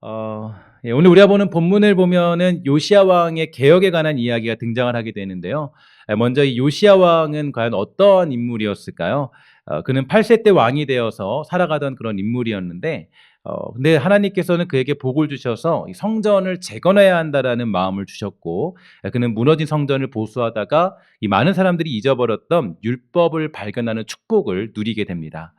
오늘 우리가 보는 본문을 보면은 요시야 왕의 개혁에 관한 이야기가 등장을 하게 되는데요. 먼저 이 요시야 왕은 과연 어떠한 인물이었을까요? 그는 8세 때 왕이 되어서 살아가던 그런 인물이었는데, 근데 하나님께서는 그에게 복을 주셔서 이 성전을 재건해야 한다라는 마음을 주셨고, 그는 무너진 성전을 보수하다가 이 많은 사람들이 잊어버렸던 율법을 발견하는 축복을 누리게 됩니다.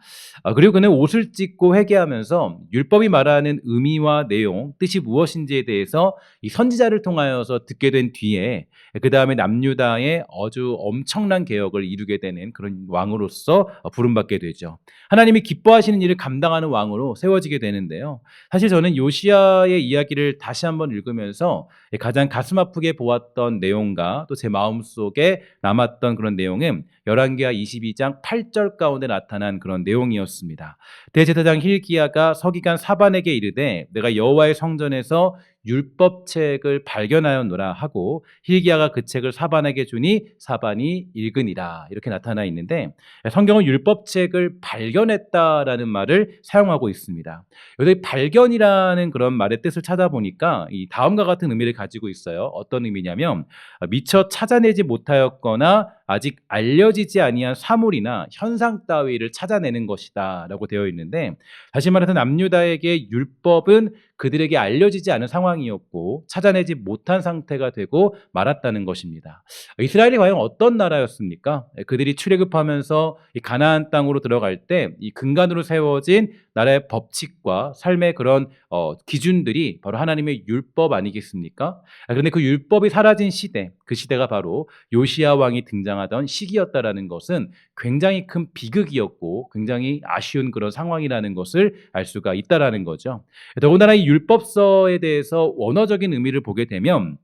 그리고 그는 옷을 찢고 회개하면서 율법이 말하는 의미와 내용, 뜻이 무엇인지에 대해서 이 선지자를 통하여서 듣게 된 뒤에 그 다음에 남유다의 아주 엄청난 개혁을 이루게 되는 그런 왕으로서 부름받게 되죠. 하나님이 기뻐하시는 일을 감당하는 왕으로 세워지게 되는데요. 사실 저는 요시야의 이야기를 다시 한번 읽으면서 가장 가슴 아프게 보았던 내용과 또 제 마음속에 남았던 그런 내용은 열왕기하 22장 8절 가운데 나타난 그런 내용이었습니다. 대제사장 hilki야가 서기관 사반에게 이르되 내가 여호와의 성전에서 율법책을 발견하였노라 하고 hilki야가 그 책을 사반에게 주니 사반이 읽으니라, 이렇게 나타나 있는데, 성경은 율법책을 발견했다라는 말을 사용하고 있습니다. 여기 발견이라는 그런 말의 뜻을 찾아보니까 이 다음과 같은 의미를 가지고 있어요. 어떤 의미냐면 미처 찾아내지 못하였거나 아직 알려지지 아니한 사물이나 현상 따위를 찾아내는 것이다 라고 되어 있는데, 다시 말해서 남유다에게 율법은 그들에게 알려지지 않은 상황이었고 찾아내지 못한 상태가 되고 말았다는 것입니다. 이스라엘이 과연 어떤 나라였습니까? 그들이 출애굽하면서 이 가나안 땅으로 들어갈 때 이 근간으로 세워진 나라의 법칙과 삶의 그런 기준들이 바로 하나님의 율법 아니겠습니까? 그런데 그 율법이 사라진 시대, 그 시대가 바로 요시야 왕이 등장하던 시기였다라는 것은 굉장히 큰 비극이었고 굉장히 아쉬운 그런 상황이라는 것을 알 수가 있다라는 거죠. 더군다나 이 율법서에 대해서 원어적인 의미를 보게 되면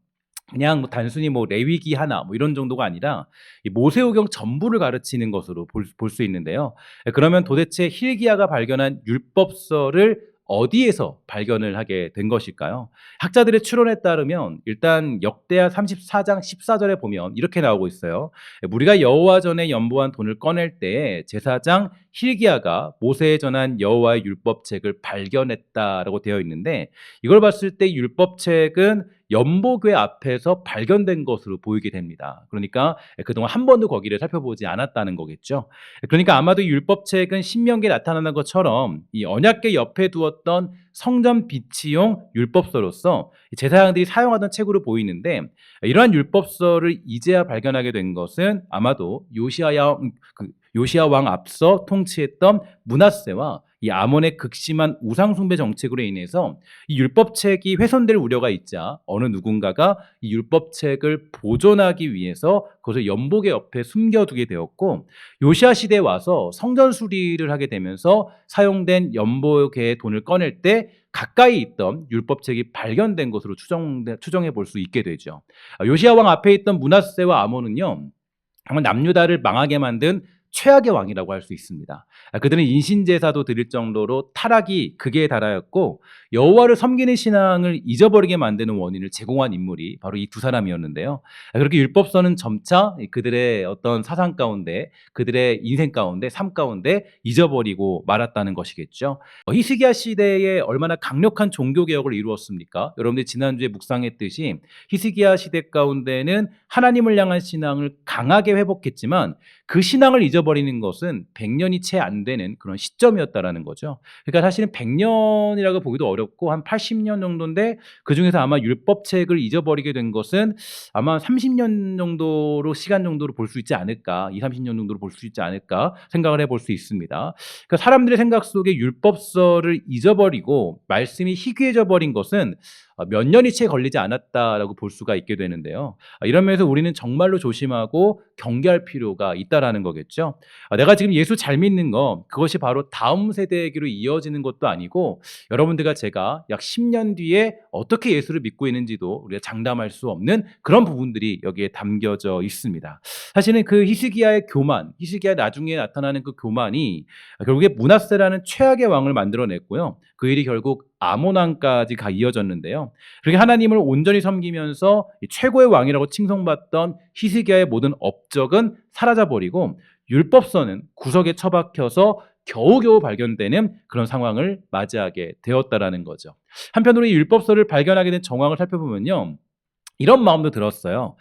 그냥 단순히 레위기 하나 이런 정도가 아니라 이 모세오경 전부를 가르치는 것으로 볼 수 있는데요. 그러면 도대체 hilki야가 발견한 율법서를 어디에서 발견을 하게 된 것일까요? 학자들의 추론에 따르면 일단 역대하 34장 14절에 보면 이렇게 나오고 있어요. 우리가 여호와 전에 연보한 돈을 꺼낼 때에 제사장 hilki야가 모세에 전한 여호와의 율법책을 발견했다라고 되어 있는데, 이걸 봤을 때 율법책은 연보궤 앞에서 발견된 것으로 보이게 됩니다. 그러니까 그동안 한 번도 거기를 살펴보지 않았다는 거겠죠. 그러니까 아마도 율법책은 신명기에 나타나는 것처럼 이 언약궤 옆에 두었던 성전 비치용 율법서로서 제사장들이 사용하던 책으로 보이는데, 이러한 율법서를 이제야 발견하게 된 것은 아마도 요시야 왕 앞서 통치했던 므낫세와 이 아몬의 극심한 우상숭배 정책으로 인해서 이 율법책이 훼손될 우려가 있자 어느 누군가가 이 율법책을 보존하기 위해서 그것을 연복의 옆에 숨겨두게 되었고, 요시야 시대에 와서 성전 수리를 하게 되면서 사용된 연복의 돈을 꺼낼 때 가까이 있던 율법책이 발견된 것으로 추정해 볼 수 있게 되죠. 요시야 왕 앞에 있던 므낫세와 아몬은요, 정말 남유다를 망하게 만든 최악의 왕이라고 할 수 있습니다. 그들은 인신제사도 드릴 정도로 타락이 극에 달하였고 여호와를 섬기는 신앙을 잊어버리게 만드는 원인을 제공한 인물이 바로 이 두 사람이었는데요. 그렇게 율법서는 점차 그들의 어떤 사상 가운데, 그들의 인생 가운데, 삶 가운데 잊어버리고 말았다는 것이겠죠. 히스기야 시대에 얼마나 강력한 종교개혁을 이루었습니까? 여러분들이 지난주에 묵상했듯이 히스기야 시대 가운데는 하나님을 향한 신앙을 강하게 회복했지만 그 신앙을 잊어버리는 것은 100년이 채 안 되는 그런 시점이었다라는 거죠. 그러니까 사실은 100년이라고 보기도 어렵고 한 80년 정도인데, 그중에서 아마 율법책을 잊어버리게 된 것은 아마 30년 정도로 시간 정도로 볼 수 있지 않을까, 2, 30년 정도로 볼 수 있지 않을까 생각을 해볼 수 있습니다. 그러니까 사람들의 생각 속에 율법서를 잊어버리고 말씀이 희귀해져 버린 것은 몇 년이 채 걸리지 않았다라고 볼 수가 있게 되는데요. 이런 면에서 우리는 정말로 조심하고 경계할 필요가 있다라는 거겠죠. 내가 지금 예수 잘 믿는 거, 그것이 바로 다음 세대에게로 이어지는 것도 아니고 여러분들과 제가 약 10년 뒤에 어떻게 예수를 믿고 있는지도 우리가 장담할 수 없는 그런 부분들이 여기에 담겨져 있습니다. 사실은 그 히스기야의 교만, 히스기야 나중에 나타나는 그 교만이 결국에 므낫세라는 최악의 왕을 만들어냈고요. 그 일이 결국 아몬 왕까지 이어졌는데요. 그렇게 하나님을 온전히 섬기면서 최고의 왕이라고 칭송받던 히스기야의 모든 업적은 사라져버리고 율법서는 구석에 처박혀서 겨우겨우 발견되는 그런 상황을 맞이하게 되었다라는 거죠. 한편으로 이 율법서를 발견하게 된 정황을 살펴보면요. 이런 마음도 들었어요.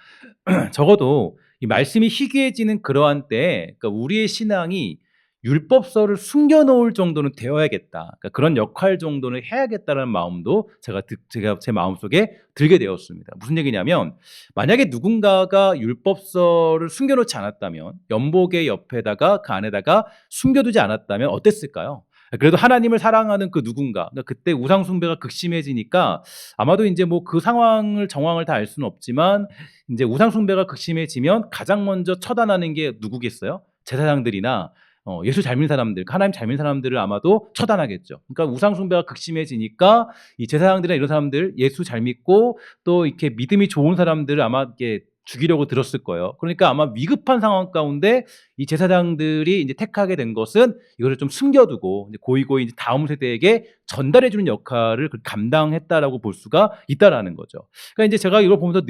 적어도 이 말씀이 희귀해지는 그러한 때에 그러니까 우리의 신앙이 율법서를 숨겨놓을 정도는 되어야겠다. 그러니까 그런 역할 정도는 해야겠다는 마음도 제가 제 마음속에 들게 되었습니다. 무슨 얘기냐면 만약에 누군가가 율법서를 숨겨놓지 않았다면 연복의 옆에다가 그 안에다가 숨겨두지 않았다면 어땠을까요? 그래도 하나님을 사랑하는 그 누군가, 그러니까 그때 우상 숭배가 극심해지니까 아마도 이제 뭐 그 정황을 다 알 수는 없지만 이제 우상 숭배가 극심해지면 가장 먼저 처단하는 게 누구겠어요? 제사장들이나 예수 잘 믿는 사람들, 하나님 잘 믿는 사람들을 아마도 처단하겠죠. 그러니까 우상 숭배가 극심해지니까 이 제사장들이나 이런 사람들, 예수 잘 믿고 또 이렇게 믿음이 좋은 사람들을 아마 이렇게 죽이려고 들었을 거예요. 그러니까 아마 위급한 상황 가운데 이 제사장들이 이제 택하게 된 것은 이거를 좀 숨겨두고 이제 고이고이 이제 다음 세대에게 전달해주는 역할을 감당했다라고 볼 수가 있다라는 거죠. 그러니까 이제 제가 이걸 보면서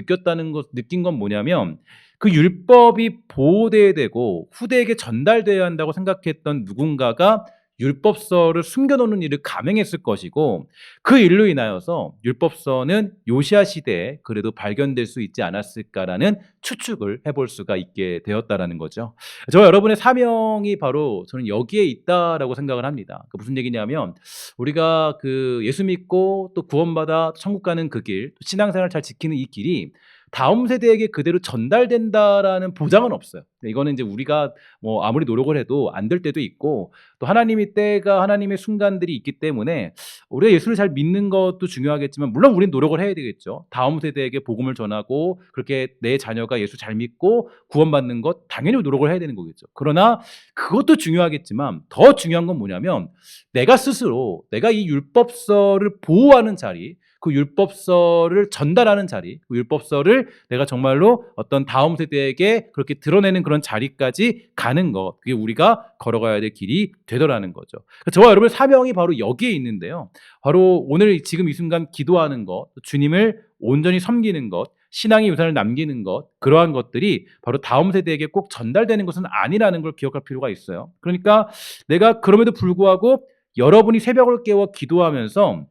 느낀 건 뭐냐면 그 율법이 보호돼야 되고 후대에게 전달돼야 한다고 생각했던 누군가가 율법서를 숨겨놓는 일을 감행했을 것이고 그 일로 인하여서 율법서는 요시야 시대에 그래도 발견될 수 있지 않았을까라는 추측을 해볼 수가 있게 되었다라는 거죠. 저와 여러분의 사명이 바로 저는 여기에 있다라고 생각을 합니다. 무슨 얘기냐면 우리가 그 예수 믿고 또 구원받아 천국 가는 그 길, 신앙생활 잘 지키는 이 길이 다음 세대에게 그대로 전달된다라는 보장은 없어요. 이거는 이제 우리가 뭐 아무리 노력을 해도 안 될 때도 있고 또 하나님의 순간들이 있기 때문에 우리가 예수를 잘 믿는 것도 중요하겠지만 물론 우리는 노력을 해야 되겠죠. 다음 세대에게 복음을 전하고 그렇게 내 자녀가 예수 잘 믿고 구원받는 것 당연히 노력을 해야 되는 거겠죠. 그러나 그것도 중요하겠지만 더 중요한 건 뭐냐면 내가 스스로 내가 이 율법서를 보호하는 자리, 그 율법서를 전달하는 자리, 그 율법서를 내가 정말로 어떤 다음 세대에게 그렇게 드러내는 그런 자리까지 가는 것, 그게 우리가 걸어가야 될 길이 되더라는 거죠. 저와 여러분의 사명이 바로 여기에 있는데요. 바로 오늘 지금 이 순간 기도하는 것, 주님을 온전히 섬기는 것, 신앙의 유산을 남기는 것, 그러한 것들이 바로 다음 세대에게 꼭 전달되는 것은 아니라는 걸 기억할 필요가 있어요. 그러니까 내가 그럼에도 불구하고 여러분이 새벽을 깨워 기도하면서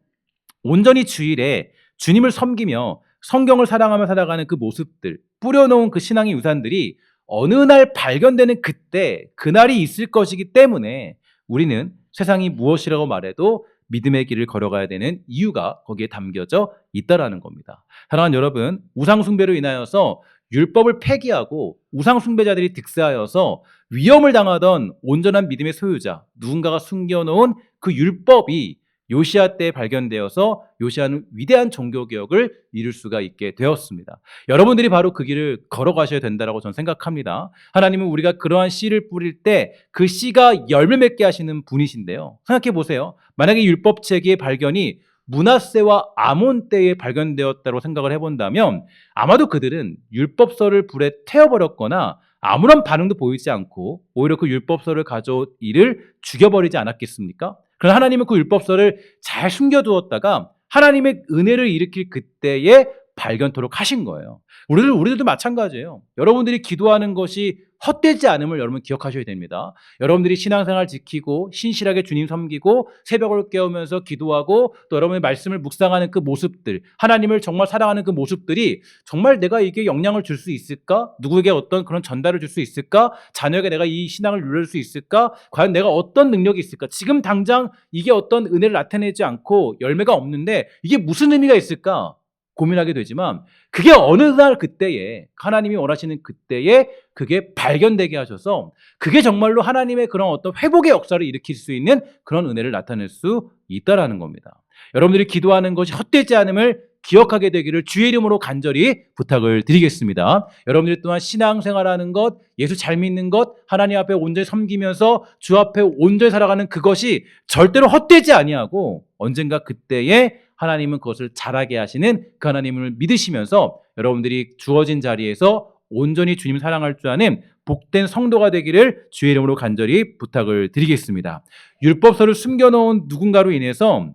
온전히 주일에 주님을 섬기며 성경을 사랑하며 살아가는 그 모습들, 뿌려놓은 그 신앙의 유산들이 어느 날 발견되는 그때, 그날이 있을 것이기 때문에 우리는 세상이 무엇이라고 말해도 믿음의 길을 걸어가야 되는 이유가 거기에 담겨져 있다라는 겁니다. 사랑하는 여러분, 우상숭배로 인하여서 율법을 폐기하고 우상숭배자들이 득세하여서 위험을 당하던 온전한 믿음의 소유자, 누군가가 숨겨놓은 그 율법이 요시야 때 발견되어서 요시야는 위대한 종교개혁을 이룰 수가 있게 되었습니다. 여러분들이 바로 그 길을 걸어가셔야 된다고 저는 생각합니다. 하나님은 우리가 그러한 씨를 뿌릴 때 그 씨가 열매 맺게 하시는 분이신데요. 생각해 보세요. 만약에 율법책의 발견이 므낫세와 아몬 때에 발견되었다고 생각을 해본다면 아마도 그들은 율법서를 불에 태워버렸거나 아무런 반응도 보이지 않고 오히려 그 율법서를 가져온 이를 죽여버리지 않았겠습니까? 그러나 하나님은 그 율법서를 잘 숨겨두었다가 하나님의 은혜를 일으킬 그때에 발견토록 하신 거예요. 우리들도 마찬가지예요. 여러분들이 기도하는 것이 헛되지 않음을 여러분 기억하셔야 됩니다. 여러분들이 신앙생활 지키고 신실하게 주님 섬기고 새벽을 깨우면서 기도하고 또 여러분의 말씀을 묵상하는 그 모습들, 하나님을 정말 사랑하는 그 모습들이 정말 내가 이게 영향을 줄 수 있을까? 누구에게 어떤 그런 전달을 줄 수 있을까? 자녀에게 내가 이 신앙을 누릴 수 있을까? 과연 내가 어떤 능력이 있을까? 지금 당장 이게 어떤 은혜를 나타내지 않고 열매가 없는데 이게 무슨 의미가 있을까? 고민하게 되지만 그게 어느 날 그때에 하나님이 원하시는 그때에 그게 발견되게 하셔서 그게 정말로 하나님의 그런 어떤 회복의 역사를 일으킬 수 있는 그런 은혜를 나타낼 수 있다라는 겁니다. 여러분들이 기도하는 것이 헛되지 않음을 기억하게 되기를 주의 이름으로 간절히 부탁을 드리겠습니다. 여러분들 또한 신앙생활하는 것, 예수 잘 믿는 것, 하나님 앞에 온전히 섬기면서 주 앞에 온전히 살아가는 그것이 절대로 헛되지 아니하고 언젠가 그때에 하나님은 그것을 잘하게 하시는 그 하나님을 믿으시면서 여러분들이 주어진 자리에서 온전히 주님 사랑할 줄 아는 복된 성도가 되기를 주의 이름으로 간절히 부탁을 드리겠습니다. 율법서를 숨겨놓은 누군가로 인해서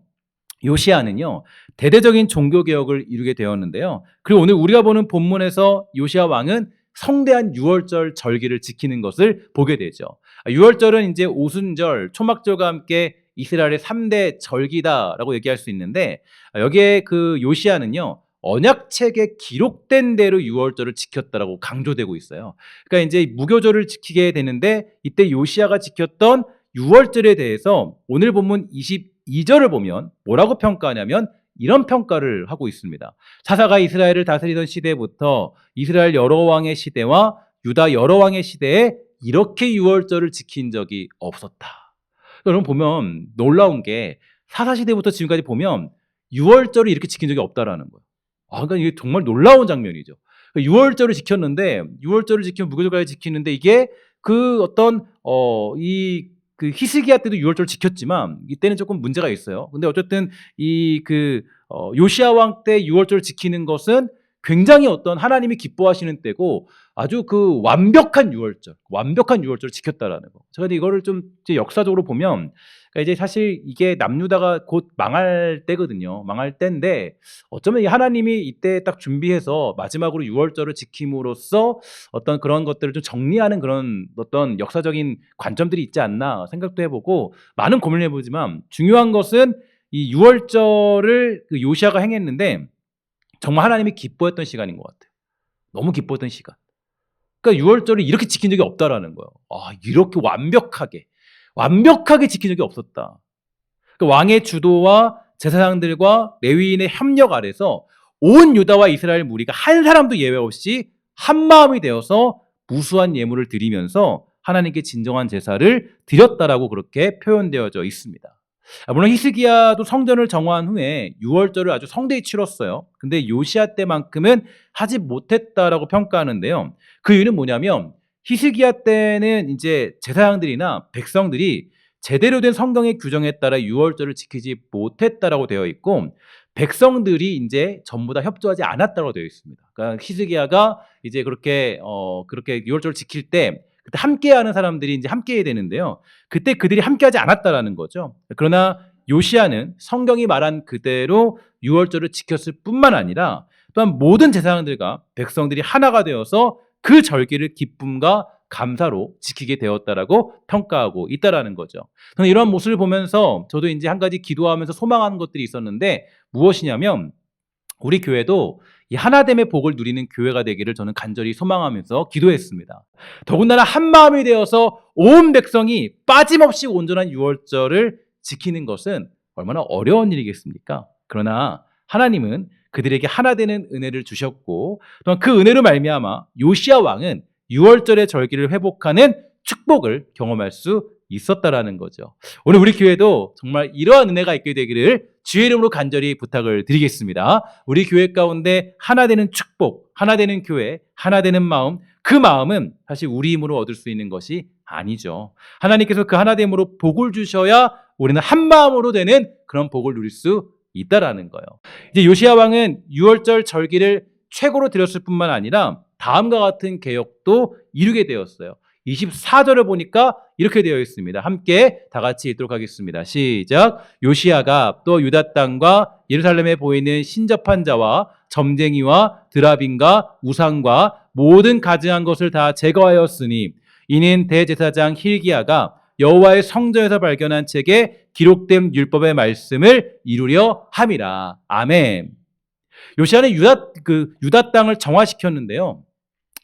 요시야는요 대대적인 종교개혁을 이루게 되었는데요. 그리고 오늘 우리가 보는 본문에서 요시야 왕은 성대한 유월절 절기를 지키는 것을 보게 되죠. 유월절은 이제 오순절, 초막절과 함께 이스라엘의 3대 절기다라고 얘기할 수 있는데 여기에 그 요시아는요. 언약책에 기록된 대로 유월절을 지켰다라고 강조되고 있어요. 그러니까 이제 무교절을 지키게 되는데 이때 요시아가 지켰던 유월절에 대해서 오늘 본문 22절을 보면 뭐라고 평가하냐면 이런 평가를 하고 있습니다. 사사가 이스라엘을 다스리던 시대부터 이스라엘 여러 왕의 시대와 유다 여러 왕의 시대에 이렇게 유월절을 지킨 적이 없었다. 여러분 보면 놀라운 게 사사 시대부터 지금까지 보면 유월절을 이렇게 지킨 적이 없다라는 거예요. 그러니까 이게 정말 놀라운 장면이죠. 유월절을 지켰는데 유월절을 지키면 무교절까지 지키는데 이게 그 어떤 그 히스기야 때도 유월절 지켰지만 이때는 조금 문제가 있어요. 근데 어쨌든 요시야 왕 때 유월절 지키는 것은 굉장히 어떤 하나님이 기뻐하시는 때고 아주 그 완벽한 유월절을 지켰다라는 거. 제가 이거를 좀 이제 역사적으로 보면 그러니까 이제 사실 이게 남유다가 곧 망할 때거든요. 망할 때인데 어쩌면 이 하나님이 이때 딱 준비해서 마지막으로 유월절을 지킴으로써 어떤 그런 것들을 좀 정리하는 그런 어떤 역사적인 관점들이 있지 않나 생각도 해보고 많은 고민을 해보지만 중요한 것은 이 유월절을 그 요시아가 행했는데 정말 하나님이 기뻐했던 시간인 것 같아요. 너무 기뻐했던 시간. 그러니까 유월절을 이렇게 지킨 적이 없다라는 거예요. 이렇게 완벽하게 지킨 적이 없었다. 그러니까 왕의 주도와 제사장들과 레위인의 협력 아래서 온 유다와 이스라엘 무리가 한 사람도 예외 없이 한 마음이 되어서 무수한 예물을 드리면서 하나님께 진정한 제사를 드렸다라고 그렇게 표현되어져 있습니다. 물론 히스기야도 성전을 정화한 후에 유월절을 아주 성대히 치렀어요. 근데 요시야 때만큼은 하지 못했다라고 평가하는데요. 그 이유는 뭐냐면 히스기야 때는 이제 제사장들이나 백성들이 제대로 된 성경의 규정에 따라 유월절을 지키지 못했다라고 되어 있고 백성들이 이제 전부 다 협조하지 않았다고 되어 있습니다. 그러니까 히스기야가 이제 그렇게 유월절을 지킬 때 그때 함께하는 사람들이 이제 함께해야 되는데요. 그때 그들이 함께하지 않았다라는 거죠. 그러나 요시야는 성경이 말한 그대로 유월절을 지켰을 뿐만 아니라 또한 모든 제사장들과 백성들이 하나가 되어서 그 절기를 기쁨과 감사로 지키게 되었다라고 평가하고 있다라는 거죠. 저는 이러한 모습을 보면서 저도 이제 한 가지 기도하면서 소망하는 것들이 있었는데 무엇이냐면 우리 교회도 이 하나됨의 복을 누리는 교회가 되기를 저는 간절히 소망하면서 기도했습니다. 더군다나 한 마음이 되어서 온 백성이 빠짐없이 온전한 유월절을 지키는 것은 얼마나 어려운 일이겠습니까? 그러나 하나님은 그들에게 하나 되는 은혜를 주셨고 또한 그 은혜로 말미암아 요시야 왕은 유월절의 절기를 회복하는 축복을 경험할 수 있었다라는 거죠. 오늘 우리 교회도 정말 이러한 은혜가 있게 되기를 주의 이름으로 간절히 부탁을 드리겠습니다. 우리 교회 가운데 하나 되는 축복, 하나 되는 교회, 하나 되는 마음, 그 마음은 사실 우리 힘으로 얻을 수 있는 것이 아니죠. 하나님께서 그 하나됨으로 복을 주셔야 우리는 한 마음으로 되는 그런 복을 누릴 수 있다라는 거예요. 이제 요시야 왕은 유월절 절기를 최고로 드렸을 뿐만 아니라 다음과 같은 계획도 이루게 되었어요. 24절을 보니까 이렇게 되어 있습니다. 함께 다 같이 읽도록 하겠습니다. 시작. 요시야가 또 유다 땅과 예루살렘에 보이는 신접한 자와 점쟁이와 드라빈과 우상과 모든 가증한 것을 다 제거하였으니 이는 대제사장 힐기야가 여호와의 성전에서 발견한 책에 기록된 율법의 말씀을 이루려 함이라. 아멘. 요시야는 유다 땅을 정화시켰는데요.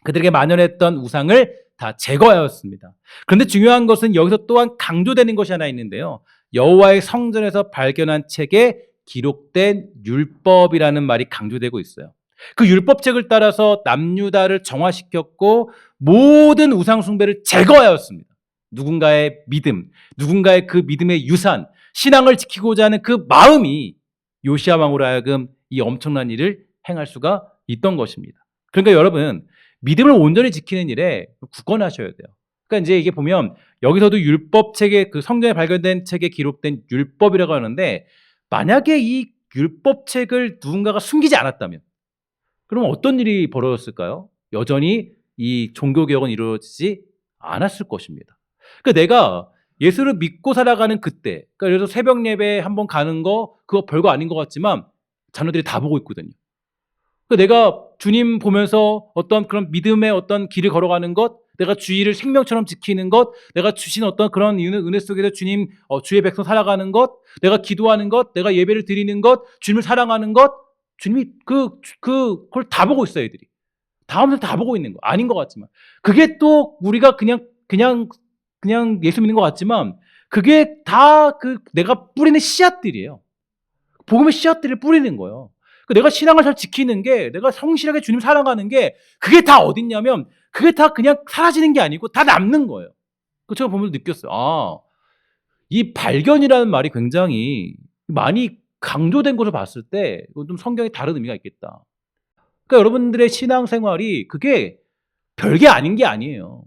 그들에게 만연했던 우상을 다 제거하였습니다. 그런데 중요한 것은 여기서 또한 강조되는 것이 하나 있는데요. 여호와의 성전에서 발견한 책에 기록된 율법이라는 말이 강조되고 있어요. 그 율법책을 따라서 남유다를 정화시켰고 모든 우상 숭배를 제거하였습니다. 누군가의 믿음, 누군가의 그 믿음의 유산, 신앙을 지키고자 하는 그 마음이 요시야 왕으로 하여금 이 엄청난 일을 행할 수가 있던 것입니다. 그러니까 여러분 믿음을 온전히 지키는 일에 굳건하셔야 돼요. 그러니까 이제 이게 보면 여기서도 율법책에 그 성경에 발견된 책에 기록된 율법이라고 하는데 만약에 이 율법책을 누군가가 숨기지 않았다면 그러면 어떤 일이 벌어졌을까요? 여전히 이 종교개혁은 이루어지지 않았을 것입니다. 그러니까 내가 예수를 믿고 살아가는 그때, 그러니까 예를 들어서 새벽 예배 한번 가는 거 그거 별거 아닌 것 같지만 자녀들이 다 보고 있거든요. 그러니까 내가 주님 보면서 어떤 그런 믿음의 어떤 길을 걸어가는 것, 내가 주의를 생명처럼 지키는 것, 내가 주신 어떤 그런 은혜 속에서 주님, 주의 백성 살아가는 것, 내가 기도하는 것, 내가 예배를 드리는 것, 주님을 사랑하는 것, 주님이 그걸 다 보고 있어요, 애들이. 다음부터 다 보고 있는 거. 아닌 것 같지만. 그게 또 우리가 그냥 예수 믿는 것 같지만, 그게 다 내가 뿌리는 씨앗들이에요. 복음의 씨앗들을 뿌리는 거예요. 내가 신앙을 잘 지키는 게, 내가 성실하게 주님 사랑하는 게, 그게 다 어딨냐면, 그게 다 그냥 사라지는 게 아니고 다 남는 거예요. 제가 보면서 느꼈어요. 아, 이 발견이라는 말이 굉장히 많이 강조된 것을 봤을 때, 좀 성경에 다른 의미가 있겠다. 여러분들의 신앙생활이 그게 별게 아닌 게 아니에요.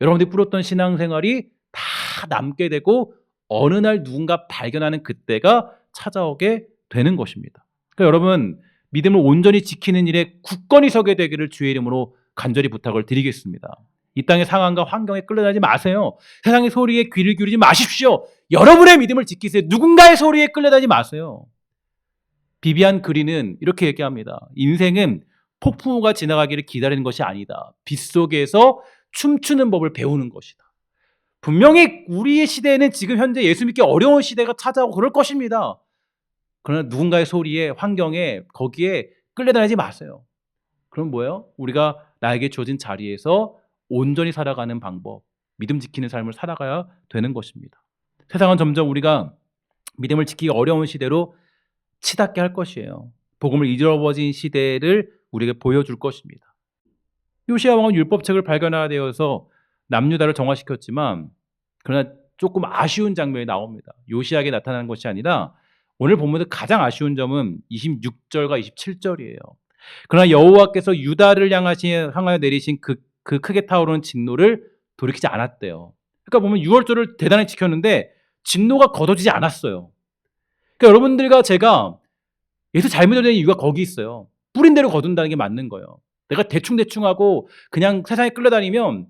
여러분들이 뿌렸던 신앙생활이 다 남게 되고 어느 날 누군가 발견하는 그때가 찾아오게 되는 것입니다. 여러분, 믿음을 온전히 지키는 일에 굳건히 서게 되기를 주의 이름으로 간절히 부탁을 드리겠습니다. 이 땅의 상황과 환경에 끌려다니지 마세요. 세상의 소리에 귀를 기울이지 마십시오. 여러분의 믿음을 지키세요. 누군가의 소리에 끌려다니지 마세요. 비비안 그린은 이렇게 얘기합니다. 인생은 폭풍우가 지나가기를 기다리는 것이 아니다. 빗속에서 춤추는 법을 배우는 것이다. 분명히 우리의 시대에는 지금 현재 예수 믿기 어려운 시대가 찾아오고 그럴 것입니다. 그러나 누군가의 소리에, 환경에, 거기에 끌려다니지 마세요. 그럼 뭐예요? 우리가 나에게 주어진 자리에서 온전히 살아가는 방법, 믿음 지키는 삶을 살아가야 되는 것입니다. 세상은 점점 우리가 믿음을 지키기 어려운 시대로 치닫게 할 것이에요. 복음을 잊어버린 시대를 우리에게 보여줄 것입니다. 요시야 왕은 율법책을 발견하게 되어서 남유다를 정화시켰지만, 그러나 조금 아쉬운 장면이 나옵니다. 요시야에게 나타나는 것이 아니라 오늘 본문에서 가장 아쉬운 점은 26절과 27절이에요. 그러나 여호와께서 유다를 향하여 내리신 그 크게 타오르는 진노를 돌이키지 않았대요. 그러니까 보면 6월절을 대단히 지켰는데 진노가 걷어지지 않았어요. 여러분들과 제가 예수 잘못 믿는 이유가 거기 있어요. 뿌린 대로 거둔다는 게 맞는 거예요. 내가 대충하고 그냥 세상에 끌려다니면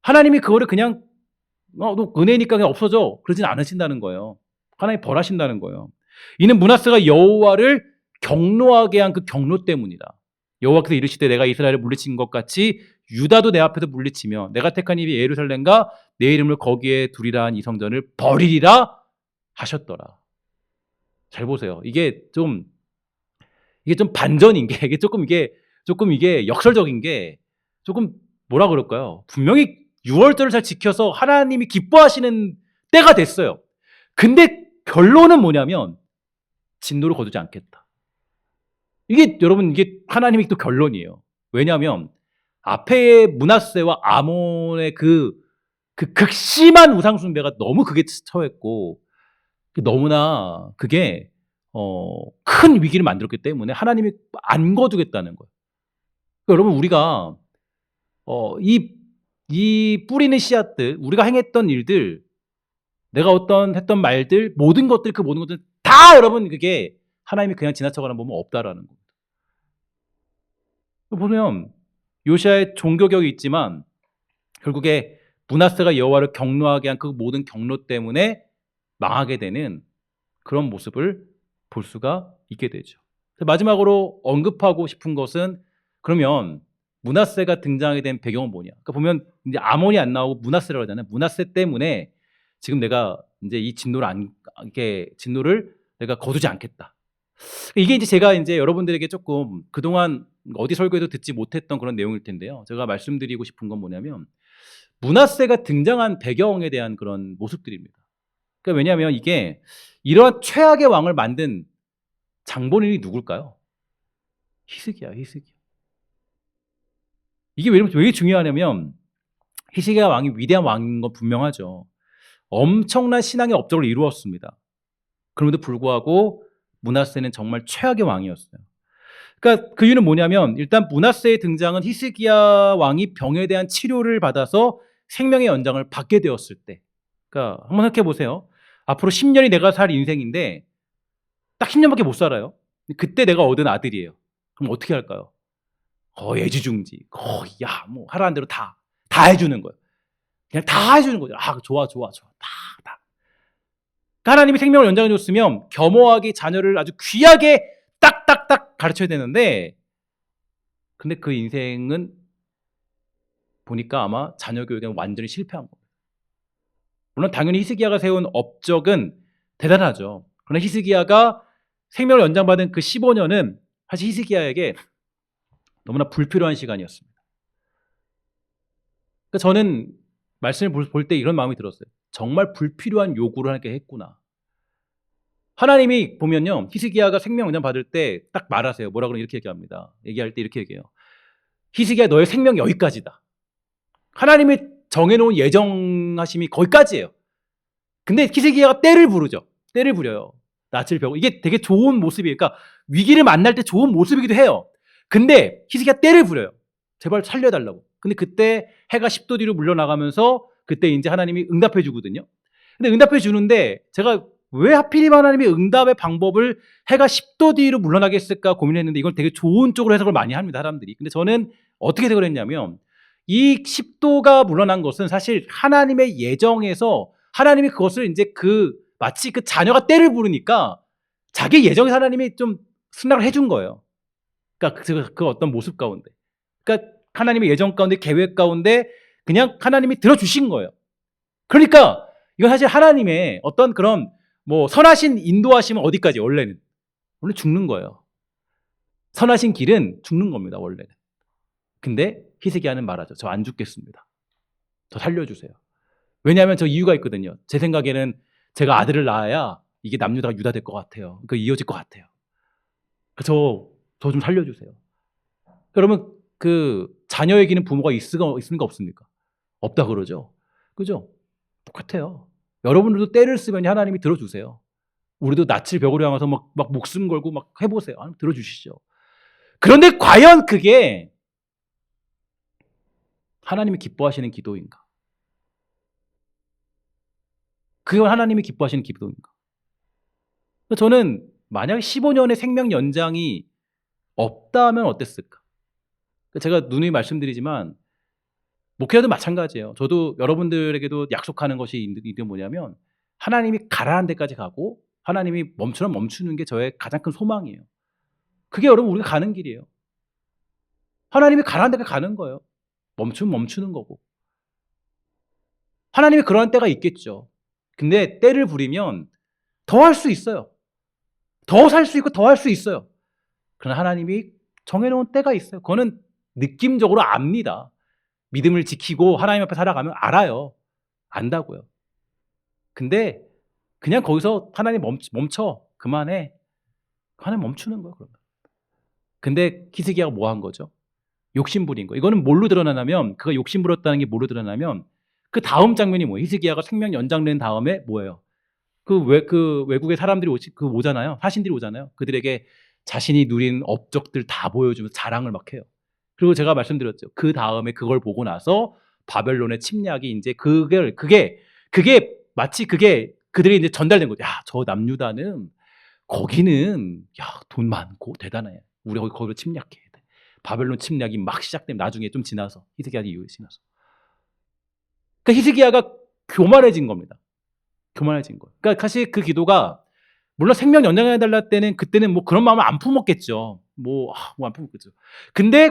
하나님이 그거를 그냥 너 은혜니까 그냥 없어져 그러진 않으신다는 거예요. 하나님이 벌하신다는 거예요. 이는 므낫세가 여호와를 경노하게 한 그 경노 때문이다. 여호와께서 이르시되 내가 이스라엘을 물리친 것 같이 유다도 내 앞에서 물리치며 내가 택한 입이 예루살렘과 내 이름을 거기에 두리라 한 이 성전을 버리리라 하셨더라. 잘 보세요. 이게 좀 반전인 게, 이게 역설적인 게, 조금 뭐라 그럴까요? 분명히 6월절을 잘 지켜서 하나님이 기뻐하시는 때가 됐어요. 근데 결론은 뭐냐면, 진노를 거두지 않겠다. 여러분, 이게 하나님의 또 결론이에요. 왜냐하면, 앞에 므낫세와 아몬의 그 극심한 우상숭배가 너무 그게 처했고, 너무나 그게 큰 위기를 만들었기 때문에 하나님이 안 거두겠다는 거예요. 여러분, 우리가 이 뿌리는 씨앗들, 우리가 행했던 일들, 내가 했던 말들, 모든 것들, 그 모든 것들 다 여러분 그게 하나님이 그냥 지나쳐가는 보면 없다라는 겁니다. 보면 요시야의 종교격이 있지만 결국에 므낫세가 여호와를 경노하게 한 그 모든 경노 때문에 망하게 되는 그런 모습을 볼 수가 있게 되죠. 마지막으로 언급하고 싶은 것은, 그러면 므낫세가 등장하게 된 배경은 뭐냐? 그러니까 보면 이제 아몬이 안 나오고 므낫세라고 하잖아요. 므낫세 때문에 지금 내가 이제 이 진노를 내가 거두지 않겠다. 이게 이제 제가 이제 여러분들에게 조금 그동안 어디 설교에도 듣지 못했던 그런 내용일 텐데요. 제가 말씀드리고 싶은 건 뭐냐면, 므낫세가 등장한 배경에 대한 그런 모습들입니다. 그러니까 왜냐하면 이게 이러한 최악의 왕을 만든 장본인이 누굴까요? 히스기야. 이게 왜 중요하냐면, 히스기야 왕이 위대한 왕인 건 분명하죠. 엄청난 신앙의 업적을 이루었습니다. 그럼에도 불구하고 므낫세는 정말 최악의 왕이었어요. 그러니까 그 이유는 뭐냐면, 일단 므낫세의 등장은 히스기야 왕이 병에 대한 치료를 받아서 생명의 연장을 받게 되었을 때. 그러니까 한번 생각해 보세요. 앞으로 10년이 내가 살 인생인데 딱 10년밖에 못 살아요. 그때 내가 얻은 아들이에요. 그럼 어떻게 할까요? 애지중지. 뭐 하라는 대로 다 해주는 거예요. 그냥 다 해주는 거죠. 좋아. 다. 하나님이 생명을 연장해 줬으면 겸허하게 자녀를 아주 귀하게 딱딱딱 가르쳐야 되는데, 근데 그 인생은 보니까 아마 자녀 교육에 완전히 실패한 겁니다. 물론 당연히 히스기야가 세운 업적은 대단하죠. 그러나 히스기야가 생명을 연장받은 그 15년은 사실 히스기야에게 너무나 불필요한 시간이었습니다. 그러니까 저는 말씀을 볼 때 이런 마음이 들었어요. 정말 불필요한 요구를 하게 했구나. 하나님이 보면요, 히스기야가 생명 연장 받을 때 딱 말하세요. 뭐라 그러면 이렇게 얘기합니다. 얘기할 때 이렇게 얘기해요. 히스기야, 너의 생명 여기까지다. 하나님이 정해놓은 예정하심이 거기까지예요. 근데 히스기야가 때를 부르죠. 때를 부려요. 낯을 펴고. 이게 되게 좋은 모습이에요. 그러니까 위기를 만날 때 좋은 모습이기도 해요. 근데 히스기야 때를 부려요. 제발 살려달라고. 근데 그때 해가 10도 뒤로 물러나가면서 그때 이제 하나님이 응답해 주거든요. 근데 응답해 주는데 제가 왜 하필이면 하나님이 응답의 방법을 해가 10도 뒤로 물러나게 했을까 고민했는데 이걸 되게 좋은 쪽으로 해석을 많이 합니다, 사람들이. 근데 저는 어떻게 해석을 했냐면 이 10도가 물러난 것은 사실 하나님의 예정에서 하나님이 그것을 이제 마치 그 자녀가 때를 부르니까 자기 예정에서 하나님이 좀 승낙을 해준 거예요. 그러니까 그 어떤 모습 가운데. 그러니까 하나님의 예정 가운데, 계획 가운데 그냥 하나님이 들어주신 거예요. 그러니까 이건 사실 하나님의 어떤 그런 뭐 선하신 인도하심은 어디까지 원래는 죽는 거예요. 선하신 길은 죽는 겁니다, 원래는. 근데 히스기야는 말하죠. 저 안 죽겠습니다. 저 살려주세요. 왜냐하면 저 이유가 있거든요. 제 생각에는 제가 아들을 낳아야 이게 남유다가 유다 될 것 같아요. 그 이어질 것 같아요. 저 좀 살려주세요. 여러분, 그 자녀에게는 부모가 있습니까 없습니까? 없다 그러죠. 그죠? 똑같아요. 여러분들도 때를 쓰면 하나님이 들어주세요. 우리도 낯을 벽으로 향해서 막 목숨 걸고 막 해보세요. 하나님 들어주시죠. 그런데 과연 그게 하나님이 기뻐하시는 기도인가? 그건 하나님이 기뻐하시는 기도인가? 저는 만약 15년의 생명 연장이 없다면 어땠을까? 제가 누누이 말씀드리지만 목회자도 마찬가지예요. 저도 여러분들에게도 약속하는 것이 뭐냐면 하나님이 가라는 데까지 가고 하나님이 멈추는 게 저의 가장 큰 소망이에요. 그게 여러분 우리가 가는 길이에요. 하나님이 가라는 데까지 가는 거예요. 멈추면 멈추는 거고. 하나님이 그러한 때가 있겠죠. 근데 때를 부리면 더 할 수 있어요. 더 살 수 있고 더 할 수 있어요. 그러나 하나님이 정해놓은 때가 있어요. 그거는 느낌적으로 압니다. 믿음을 지키고 하나님 앞에 살아가면 알아요. 안다고요. 근데 그냥 거기서 하나님 멈춰. 그만해. 하나님 멈추는 거예요. 그러면. 근데 히스기야가 뭐 한 거죠? 욕심부린 거. 이거는 뭘로 드러나냐면 그가 욕심부렸다는 게 뭘로 드러나냐면 그 다음 장면이 뭐예요? 히스기야가 생명 연장된 다음에 뭐예요? 그 외국의 사람들이 오잖아요. 사신들이 오잖아요. 그들에게 자신이 누린 업적들 다 보여주면서 자랑을 막 해요. 그리고 제가 말씀드렸죠. 그 다음에 그걸 보고 나서 바벨론의 침략이 이제 그게 마치 그게 그들이 이제 전달된 거죠. 야, 저 남유다는 거기는 야, 돈 많고 대단해. 우리 거기로 침략해. 바벨론 침략이 막 시작되면 나중에 좀 지나서 히스기야 이후에 지나서. 그러니까 히스기야가 교만해진 겁니다. 교만해진 거예요. 그러니까 사실 그 기도가 물론 생명 연장해달라 때는 그때는 뭐 그런 마음을 안 품었겠죠. 안 품었겠죠. 근데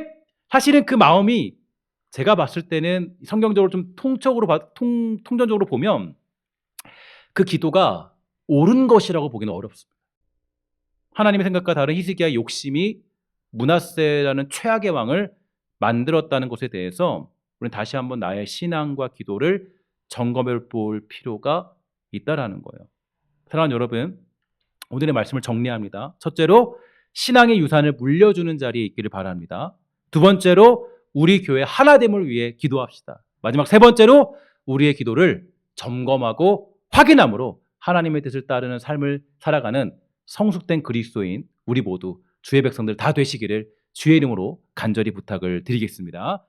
사실은 그 마음이 제가 봤을 때는 성경적으로 좀 통전적으로 보면 그 기도가 옳은 것이라고 보기는 어렵습니다. 하나님의 생각과 다른 히스기야의 욕심이 므낫세라는 최악의 왕을 만들었다는 것에 대해서 우리는 다시 한번 나의 신앙과 기도를 점검해 볼 필요가 있다라는 거예요. 사랑하는 여러분, 오늘의 말씀을 정리합니다. 첫째로 신앙의 유산을 물려주는 자리에 있기를 바랍니다. 두 번째로 우리 교회 하나됨을 위해 기도합시다. 마지막 세 번째로 우리의 기도를 점검하고 확인함으로 하나님의 뜻을 따르는 삶을 살아가는 성숙된 그리스도인 우리 모두 주의 백성들 다 되시기를 주의 이름으로 간절히 부탁을 드리겠습니다.